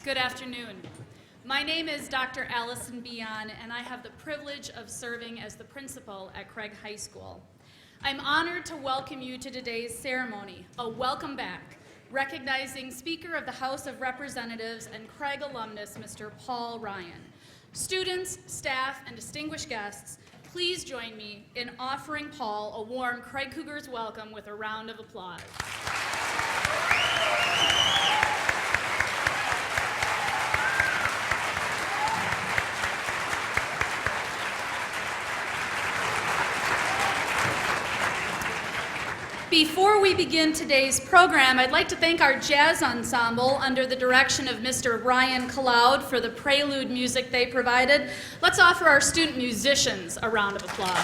Good afternoon. My name is Dr. Allison Bion, and I have the privilege of serving as the principal at Craig High School. I'm honored to welcome you to today's ceremony, a welcome back, recognizing Speaker of the House of Representatives and Craig alumnus, Mr. Paul Ryan. Students, staff, and distinguished guests, please join me in offering Paul a warm Craig Cougars welcome with a round of applause. Before we begin today's program, I'd like to thank our jazz ensemble under the direction of Mr. Ryan Cloud for the prelude music they provided. Let's offer our student musicians a round of applause.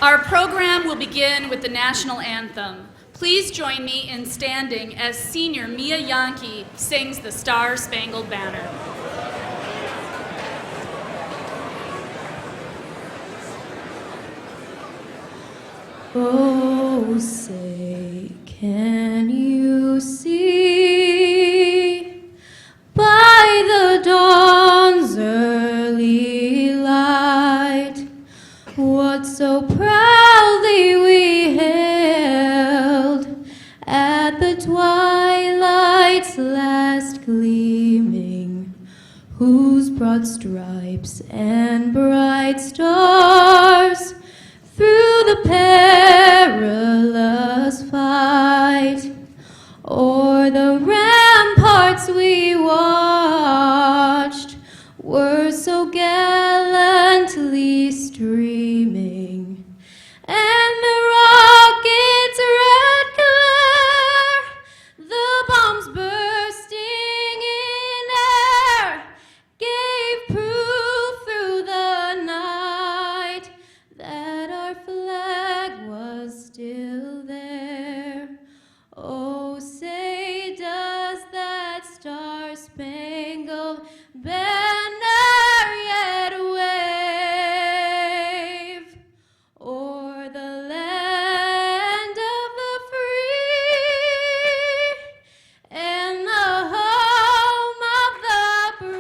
Our program will begin with the national anthem. Please join me in standing as senior Mia Yankee sings the Star-Spangled Banner. Oh, say, can you see by the dawn's early light what so proudly we hailed at the twilight's last gleaming, whose broad stripes and bright stars through the perilous fight o'er the ramparts we watched were so gallantly streaming, and the rocket's red glare, the bombs bursting in air, gave proof through the night that our flag was still there. Oh, say, does that star-spangled banner yet wave o'er the land of the free and the home of the brave?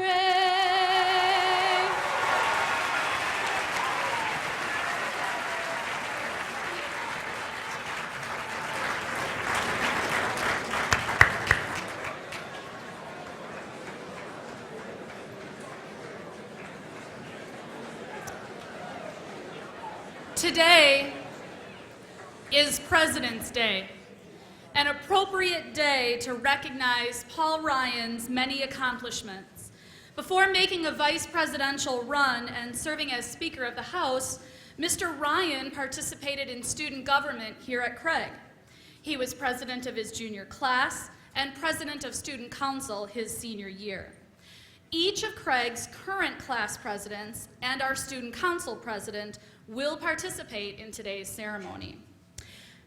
Today is President's Day, an appropriate day to recognize Paul Ryan's many accomplishments. Before making a vice presidential run and serving as Speaker of the House, Mr. Ryan participated in student government here at Craig. He was president of his junior class and president of student council his senior year. Each of Craig's current class presidents and our student council president will participate in today's ceremony.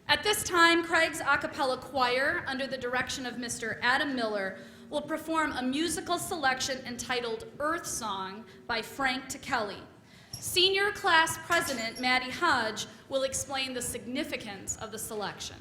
At this time, Craig's a cappella choir, under the direction of Mr. Adam Miller, will perform a musical selection entitled Earth Song by Frank Kelly. Senior class president Maddie Hodge will explain the significance of the selection.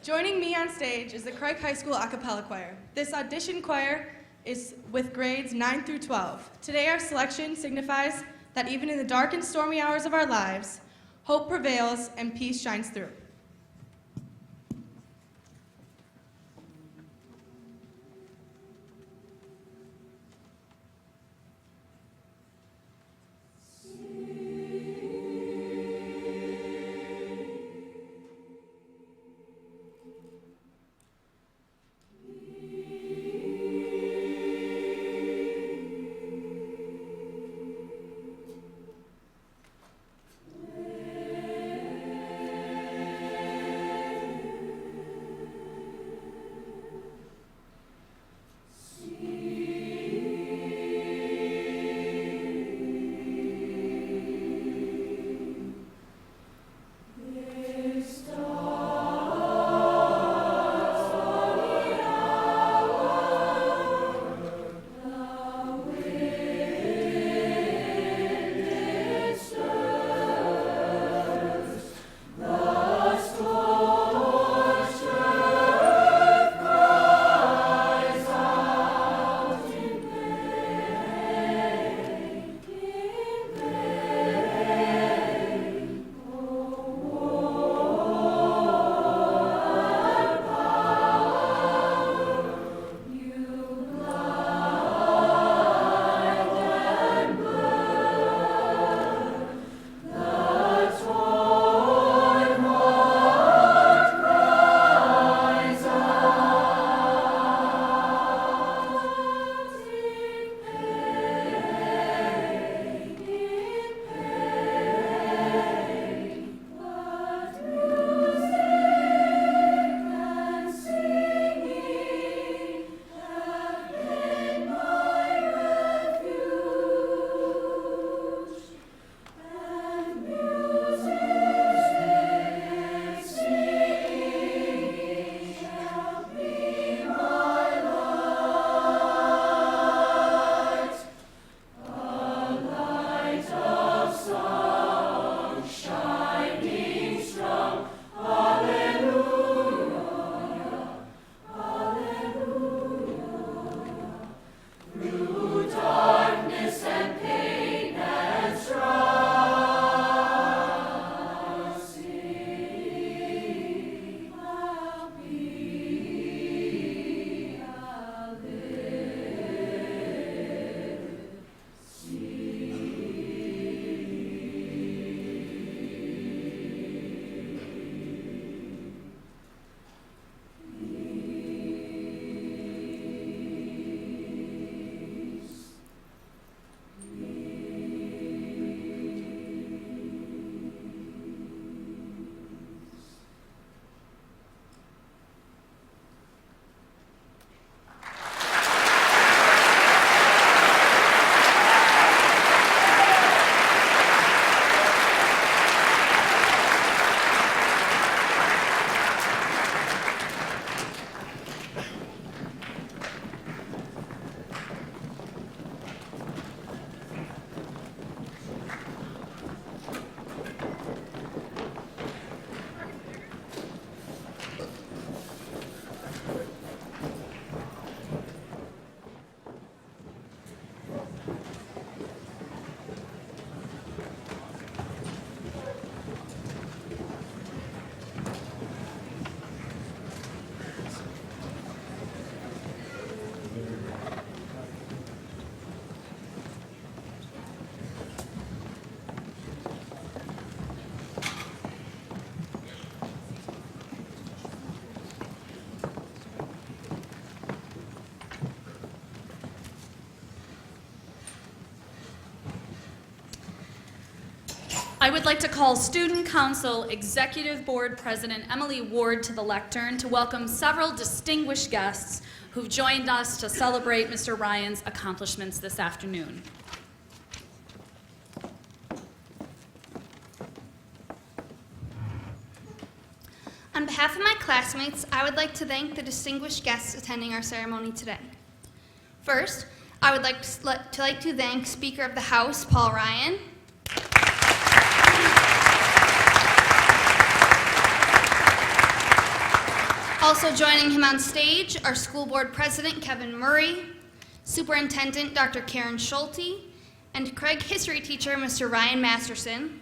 Joining me on stage is the Craig High School a cappella choir. This audition choir is with grades 9 through 12. Today our selection signifies that even in the dark and stormy hours of our lives, hope prevails and peace shines through. I would like to call Student Council Executive Board President Emily Ward to the lectern to welcome several distinguished guests who've joined us to celebrate Mr. Ryan's accomplishments this afternoon. On behalf of my classmates, I would like to thank the distinguished guests attending our ceremony today. First, I would like to thank Speaker of the House, Paul Ryan. Also joining him on stage are School Board President Kevin Murray, Superintendent Dr. Karen Schulte, and Craig history teacher Mr. Ryan Masterson.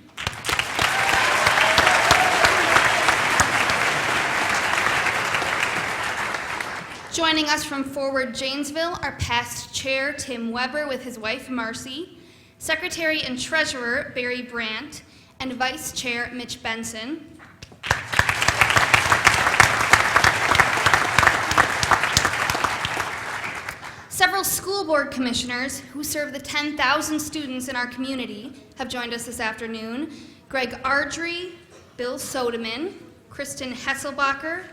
Joining us from Forward Janesville are past chair Tim Weber with his wife Marcy, Secretary and Treasurer Barry Brandt, and Vice Chair Mitch Benson. Several school board commissioners who serve the 10,000 students in our community have joined us this afternoon. Greg Ardrey, Bill Sodeman, Kristen Hesselbacher,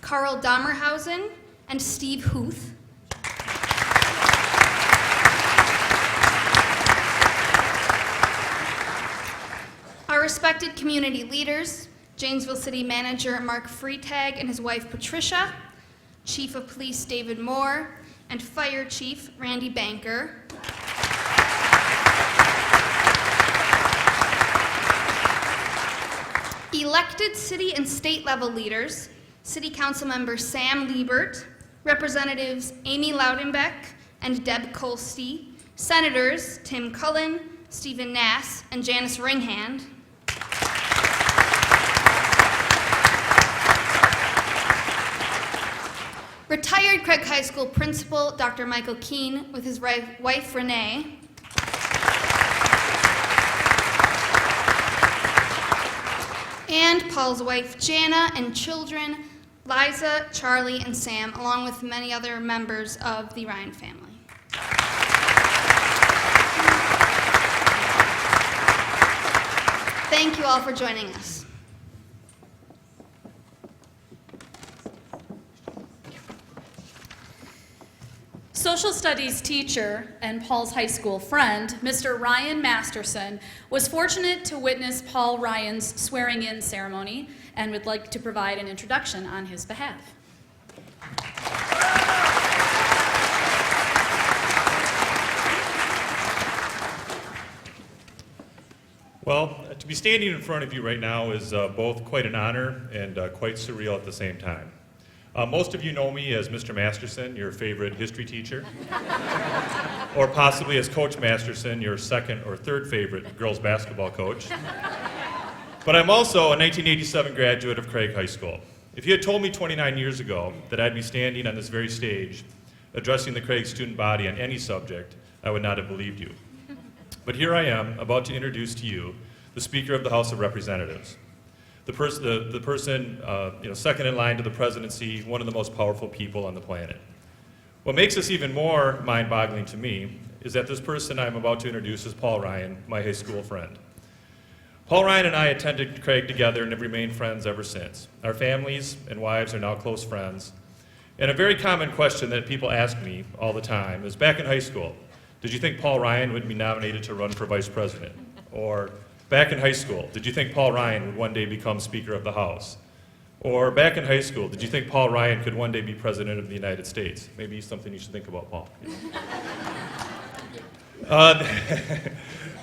Carl Dommerhausen, and Steve Huth. Our respected community leaders, Janesville City Manager Mark Freitag and his wife Patricia, Chief of Police David Moore, and Fire Chief Randy Banker. Elected city and state level leaders, City Council Member Sam Liebert, Representatives Amy Loudenbeck and Deb Kolste, Senators Tim Cullen, Stephen Nass, and Janice Ringhand. Retired Craig High School Principal Dr. Michael Keene with his wife Renee. And Paul's wife Jana and children Liza, Charlie, and Sam, along with many other members of the Ryan family. Thank you all for joining us. Social studies teacher and Paul's high school friend, Mr. Ryan Masterson, was fortunate to witness Paul Ryan's swearing-in ceremony and would like to provide an introduction on his behalf. Well, to be standing in front of you right now is both quite an honor and quite surreal at the same time. Most of you know me as Mr. Masterson, your favorite history teacher, or possibly as Coach Masterson, your second or third favorite girls basketball coach. But I'm also a 1987 graduate of Craig High School. If you had told me 29 years ago that I'd be standing on this very stage addressing the Craig student body on any subject, I would not have believed you. But here I am, about to introduce to you the Speaker of the House of Representatives. The person second in line to the presidency, one of the most powerful people on the planet. What makes this even more mind-boggling to me is that this person I'm about to introduce is Paul Ryan, my high school friend. Paul Ryan and I attended Craig together and have remained friends ever since. Our families and wives are now close friends. And a very common question that people ask me all the time is, back in high school, did you think Paul Ryan would be nominated to run for vice president? Or, back in high school, did you think Paul Ryan would one day become Speaker of the House? Or back in high school, did you think Paul Ryan could one day be President of the United States? Maybe something you should think about, Paul.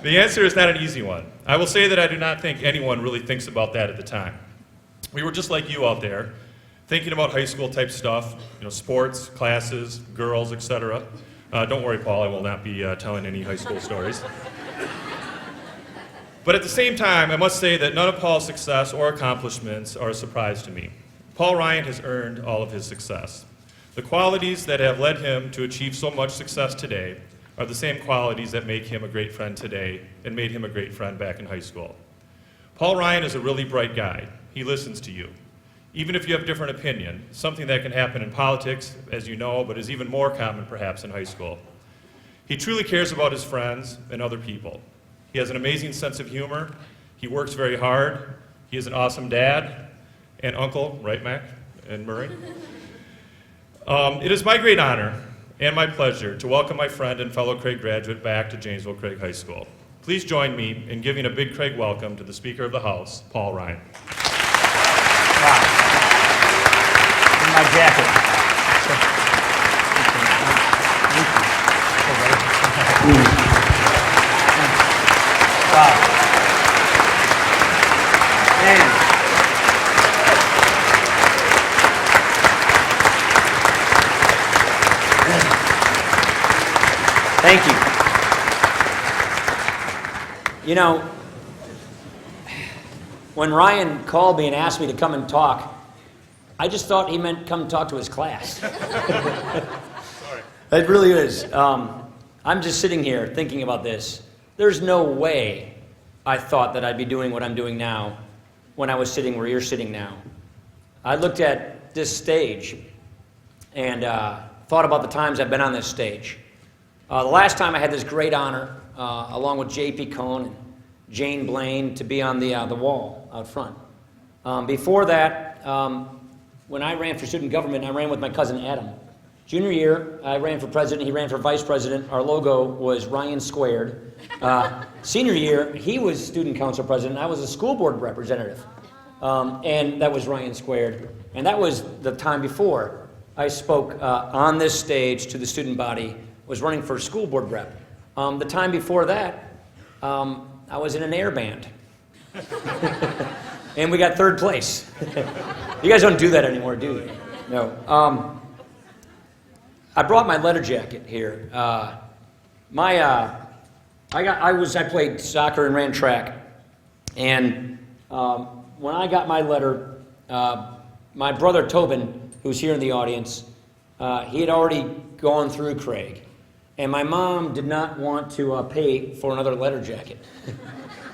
The answer is not an easy one. I will say that I do not think anyone really thinks about that at the time. We were just like you out there, thinking about high school type stuff, sports, classes, girls, etc. Don't worry, Paul, I will not be telling any high school stories. But at the same time, I must say that none of Paul's success or accomplishments are a surprise to me. Paul Ryan has earned all of his success. The qualities that have led him to achieve so much success today are the same qualities that make him a great friend today and made him a great friend back in high school. Paul Ryan is a really bright guy. He listens to you. Even if you have a different opinion, something that can happen in politics, as you know, but is even more common perhaps in high school. He truly cares about his friends and other people. He has an amazing sense of humor. He works very hard. He is an awesome dad and uncle, right, Mac and Murray? It is my great honor and my pleasure to welcome my friend and fellow Craig graduate back to Janesville Craig High School. Please join me in giving a big Craig welcome to the Speaker of the House, Paul Ryan. Wow. In my jacket. Wow. Man. Thank you. You know, when Ryan called me and asked me to come and talk, I just thought he meant come talk to his class. Sorry. It really is. I'm just sitting here thinking about this. There's no way I thought that I'd be doing what I'm doing now when I was sitting where you're sitting now. I looked at this stage and thought about the times I've been on this stage. The last time I had this great honor, along with J.P. Cohn and Jane Blaine, to be on the wall out front. Before that, when I ran for student government, I ran with my cousin Adam. Junior year, I ran for president, he ran for vice president. Our logo was Ryan Squared. Senior year, he was student council president, I was a school board representative. And that was Ryan Squared. And that was the time before I spoke on this stage to the student body, was running for school board rep. The time before that, I was in an air band. And we got third place. You guys don't do that anymore, do you? No. I brought my letter jacket here. I played soccer and ran track. And when I got my letter, my brother Tobin, who's here in the audience, he had already gone through Craig. And my mom did not want to pay for another letter jacket.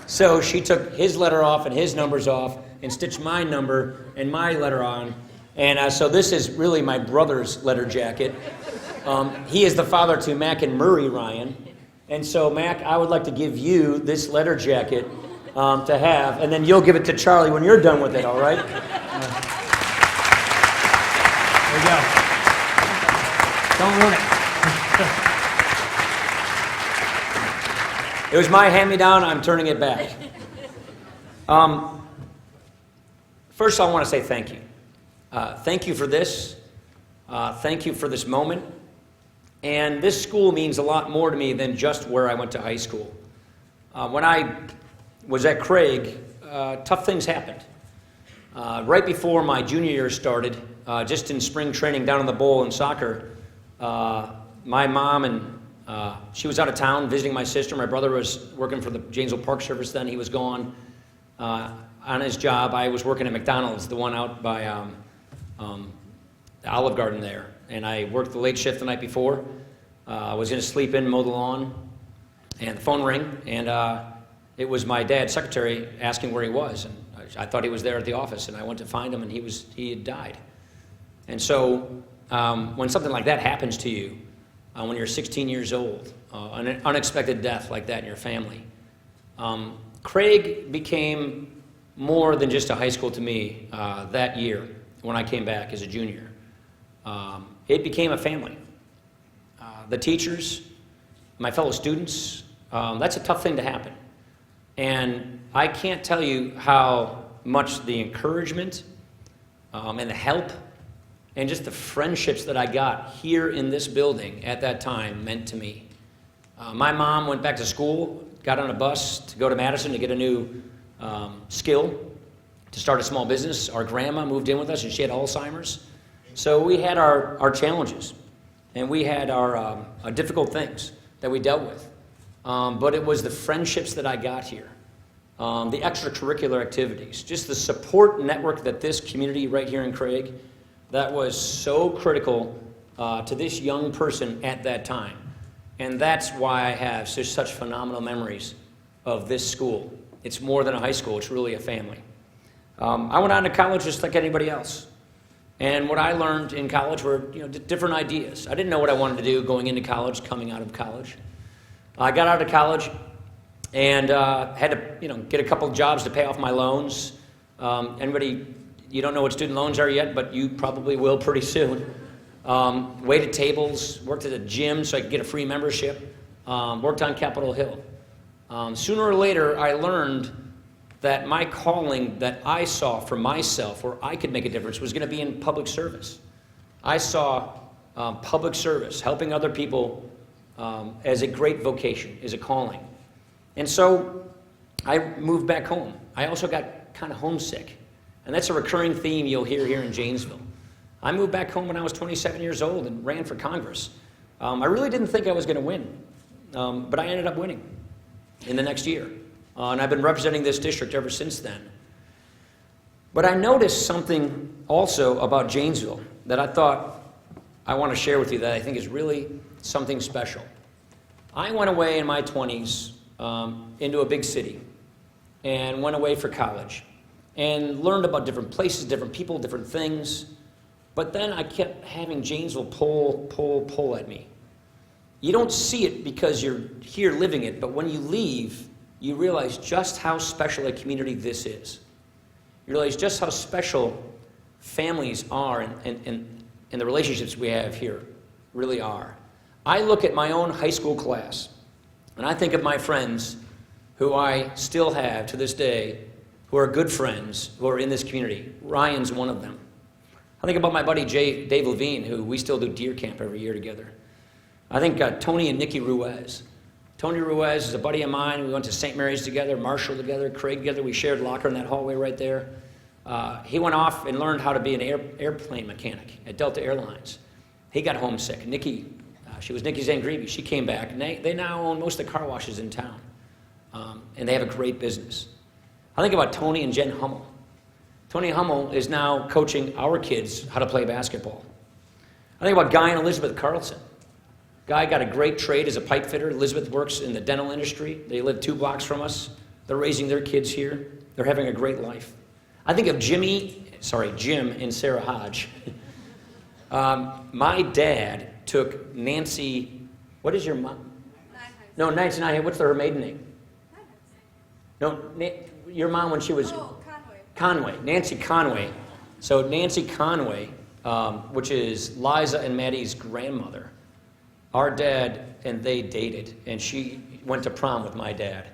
So she took his letter off and his numbers off and stitched my number and my letter on. And so this is really my brother's letter jacket. He is the father to Mac and Murray Ryan. And so, Mac, I would like to give you this letter jacket to have, and then you'll give it to Charlie when you're done with it, all right? There you go. Don't ruin it. It was my hand-me-down. I'm turning it back. First, I want to say thank you. Thank you for this. Thank you for this moment. And this school means a lot more to me than just where I went to high school. When I was at Craig, tough things happened. Right before my junior year started, just in spring training down in the bowl in soccer, my mom and she was out of town visiting my sister. My brother was working for the Janesville Park Service then. He was gone on his job. I was working at McDonald's, the one out by the Olive Garden there. And I worked the late shift the night before. I was going to sleep in, mow the lawn, and the phone rang, and it was my dad's secretary asking where he was. And I thought he was there at the office, and I went to find him, and he had died. And so when something like that happens to you, when you're 16 years old, an unexpected death like that in your family, Craig became more than just a high school to me that year when I came back as a junior. It became a family. The teachers, my fellow students, that's a tough thing to happen. And I can't tell you how much the encouragement and the help and just the friendships that I got here in this building at that time meant to me. My mom went back to school, got on a bus to go to Madison to get a new skill to start a small business. Our grandma moved in with us, and she had Alzheimer's. So we had our challenges, and we had our difficult things that we dealt with. But it was the friendships that I got here, the extracurricular activities, just the support network that this community right here in Craig, that was so critical to this young person at that time. And that's why I have such phenomenal memories of this school. It's more than a high school, it's really a family. I went on to college just like anybody else. And what I learned in college were different ideas. I didn't know what I wanted to do going into college, coming out of college. I got out of college, and had to get a couple of jobs to pay off my loans. Anybody, you don't know what student loans are yet, but you probably will pretty soon. Waited tables, worked at a gym so I could get a free membership, worked on Capitol Hill. Sooner or later, I learned that my calling that I saw for myself, where I could make a difference, was going to be in public service. I saw public service, helping other people, as a great vocation, as a calling. And so I moved back home. I also got kind of homesick. And that's a recurring theme you'll hear here in Janesville. I moved back home when I was 27 years old and ran for Congress. I really didn't think I was going to win, but I ended up winning in the next year. And I've been representing this district ever since then. But I noticed something also about Janesville that I thought I want to share with you that I think is really something special. I went away in my 20s into a big city and went away for college and learned about different places, different people, different things. But then I kept having Janesville pull at me. You don't see it because you're here living it, but when you leave, you realize just how special a community this is. You realize just how special families are and the relationships we have here really are. I look at my own high school class, and I think of my friends who I still have to this day, who are good friends, who are in this community. Ryan's one of them. I think about my buddy Dave Levine, who we still do deer camp every year together. I think Tony and Nikki Ruiz. Tony Ruiz is a buddy of mine. We went to St. Mary's together, Marshall together, Craig together. We shared a locker in that hallway right there. He went off and learned how to be an airplane mechanic at Delta Airlines. He got homesick. Nikki, she was Nikki Zangrevi. She came back, and they now own most of the car washes in town. And they have a great business. I think about Tony and Jen Hummel. Tony Hummel is now coaching our kids how to play basketball. I think about Guy and Elizabeth Carlson. Guy got a great trade as a pipe fitter. Elizabeth works in the dental industry. They live 2 blocks from us. They're raising their kids here. They're having a great life. I think of Jim and Sarah Hodge. My dad took Nancy, what is your mom? No, Nancy, what's her maiden name? No, your mom when she was... Conway, Nancy Conway. So Nancy Conway, which is Liza and Maddie's grandmother, our dad and they dated, and she went to prom with my dad.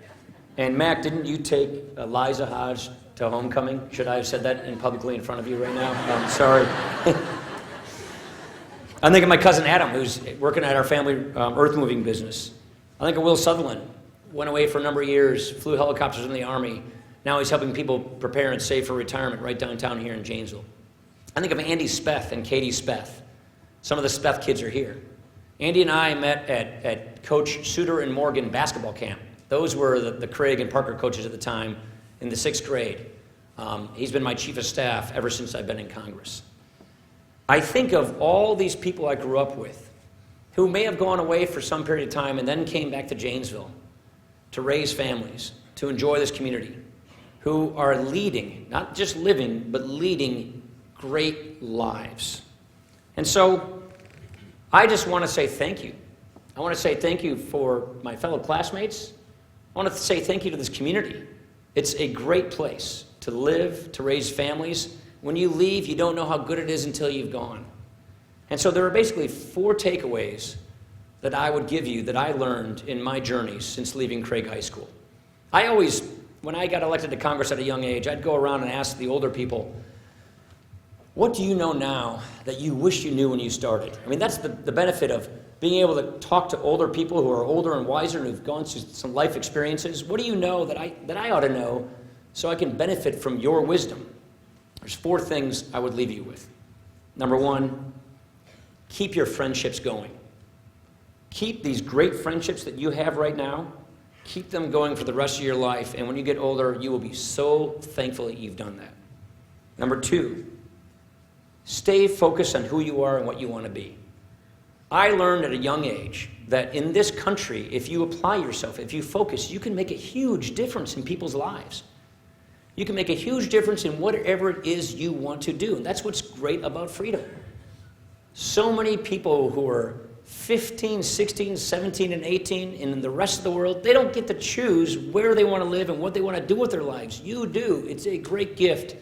And Mac, didn't you take Liza Hodge to homecoming? Should I have said that publicly in front of you right now? I'm sorry. I'm thinking of my cousin Adam, who's working at our family earth moving business. I think of Will Sutherland, went away for a number of years, flew helicopters in the Army. Now he's helping people prepare and save for retirement right downtown here in Janesville. I think of Andy Speth and Katie Speth. Some of the Speth kids are here. Andy and I met at Coach Suter and Morgan basketball camp. Those were the Craig and Parker coaches at the time in the 6th grade. He's been my chief of staff ever since I've been in Congress. I think of all these people I grew up with who may have gone away for some period of time and then came back to Janesville to raise families, to enjoy this community, who are leading, not just living, but leading great lives. And so I just want to say thank you. I want to say thank you for my fellow classmates. I want to say thank you to this community. It's a great place to live, to raise families. When you leave, you don't know how good it is until you've gone. And so there are basically 4 takeaways that I would give you that I learned in my journey since leaving Craig High School. When I got elected to Congress at a young age, I'd go around and ask the older people, what do you know now that you wish you knew when you started? I mean, that's the benefit of being able to talk to older people who are older and wiser and who've gone through some life experiences. What do you know that I ought to know so I can benefit from your wisdom? There's 4 things I would leave you with. Number 1, keep your friendships going. Keep these great friendships that you have right now. Keep them going for the rest of your life, and when you get older, you will be so thankful that you've done that. Number 2, stay focused on who you are and what you want to be. I learned at a young age that in this country, if you apply yourself, if you focus, you can make a huge difference in people's lives. You can make a huge difference in whatever it is you want to do, and that's what's great about freedom. So many people who are 15, 16, 17, and 18, and in the rest of the world, they don't get to choose where they want to live and what they want to do with their lives. You do. It's a great gift.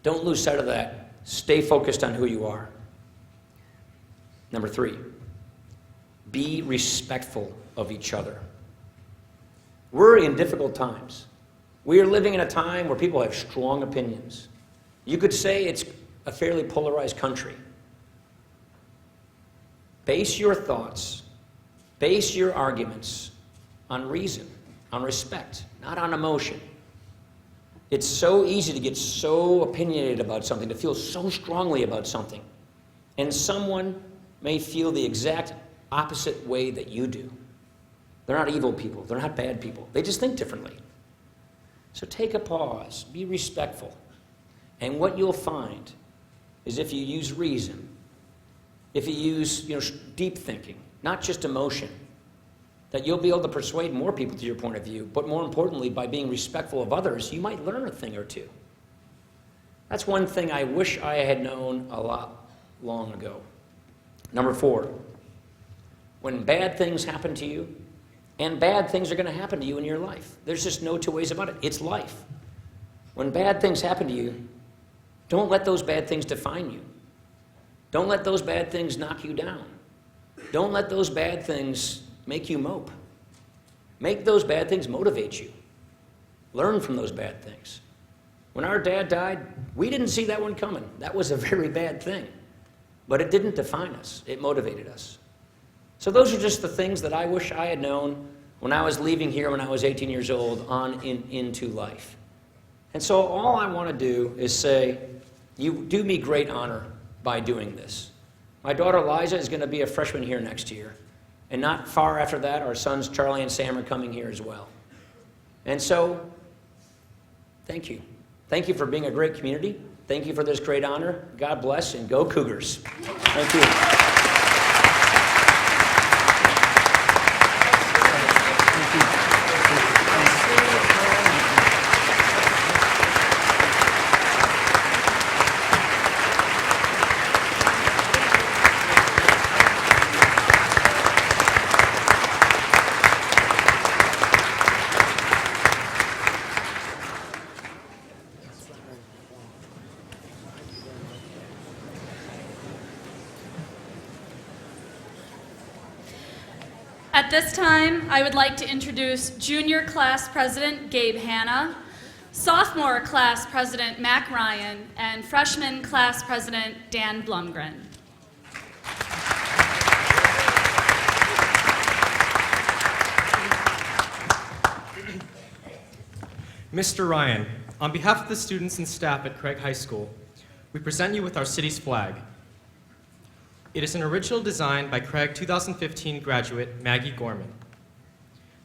Don't lose sight of that. Stay focused on who you are. Number 3, be respectful of each other. We're in difficult times. We are living in a time where people have strong opinions. You could say it's a fairly polarized country. Base your thoughts, base your arguments on reason, on respect, not on emotion. It's so easy to get so opinionated about something, to feel so strongly about something. And someone may feel the exact opposite way that you do. They're not evil people. They're not bad people. They just think differently. So take a pause. Be respectful. And what you'll find is if you use reason, if you use deep thinking, not just emotion, that you'll be able to persuade more people to your point of view. But more importantly, by being respectful of others, you might learn a thing or two. That's one thing I wish I had known a lot long ago. Number 4, when bad things happen to you, and bad things are going to happen to you in your life. There's just no two ways about it. It's life. When bad things happen to you, don't let those bad things define you. Don't let those bad things knock you down. Don't let those bad things make you mope. Make those bad things motivate you. Learn from those bad things. When our dad died, we didn't see that one coming. That was a very bad thing. But it didn't define us. It motivated us. So those are just the things that I wish I had known when I was leaving here when I was 18 years old into life. And so all I want to do is say, you do me great honor by doing this. My daughter Liza is going to be a freshman here next year. And not far after that, our sons Charlie and Sam are coming here as well. And so, thank you. Thank you for being a great community. Thank you for this great honor. God bless, and go Cougars. Thank you. At this time, I would like to introduce Junior Class President Gabe Hanna, Sophomore Class President Mac Ryan, and Freshman Class President Dan Blumgren. Mr. Ryan, on behalf of the students and staff at Craig High School, we present you with our city's flag. It is an original design by Craig 2015 graduate Maggie Gorman.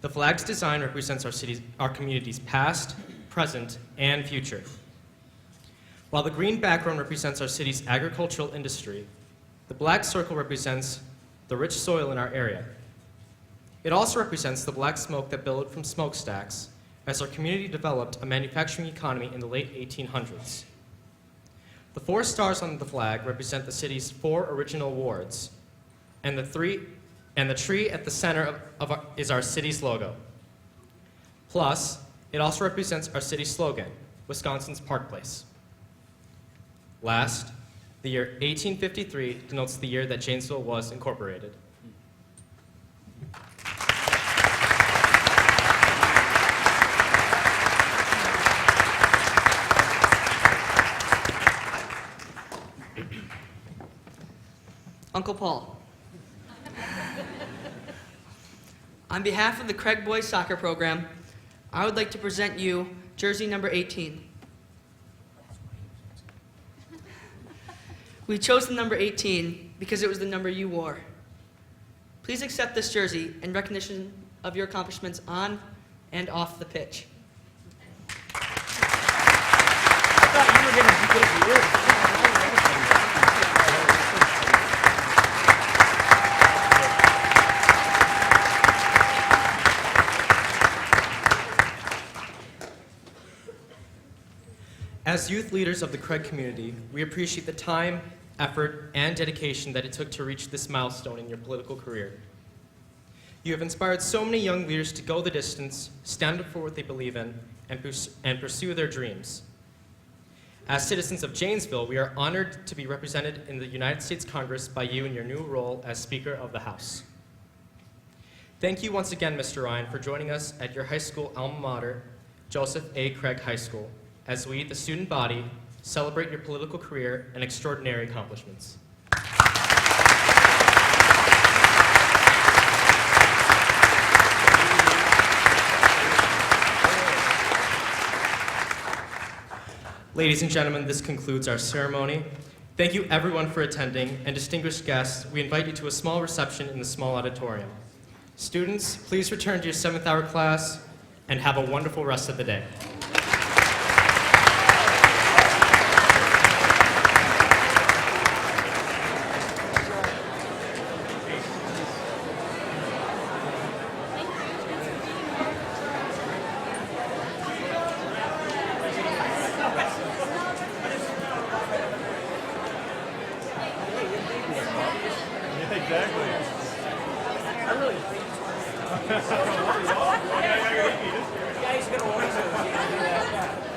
The flag's design represents our community's past, present, and future. While the green background represents our city's agricultural industry, the black circle represents the rich soil in our area. It also represents the black smoke that billowed from smokestacks as our community developed a manufacturing economy in the late 1800s. The 4 stars on the flag represent the city's 4 original wards, and the tree at the center is our city's logo. Plus, it also represents our city's slogan, Wisconsin's Park Place. Last, the year 1853 denotes the year that Janesville was incorporated. Uncle Paul. On behalf of the Craig Boys Soccer Program, I would like to present you jersey number 18. We chose the number 18 because it was the number you wore. Please accept this jersey in recognition of your accomplishments on and off the pitch. As youth leaders of the Craig community, we appreciate the time, effort, and dedication that it took to reach this milestone in your political career. You have inspired so many young leaders to go the distance, stand up for what they believe in, and pursue their dreams. As citizens of Janesville, we are honored to be represented in the United States Congress by you in your new role as Speaker of the House. Thank you once again, Mr. Ryan, for joining us at your high school alma mater, Joseph A. Craig High School, as we, the student body, celebrate your political career and extraordinary accomplishments. Ladies and gentlemen, this concludes our ceremony. Thank you everyone for attending, and distinguished guests, we invite you to a small reception in the small auditorium. Students, please return to your 7th hour class and have a wonderful rest of the day. Guys, gonna want to.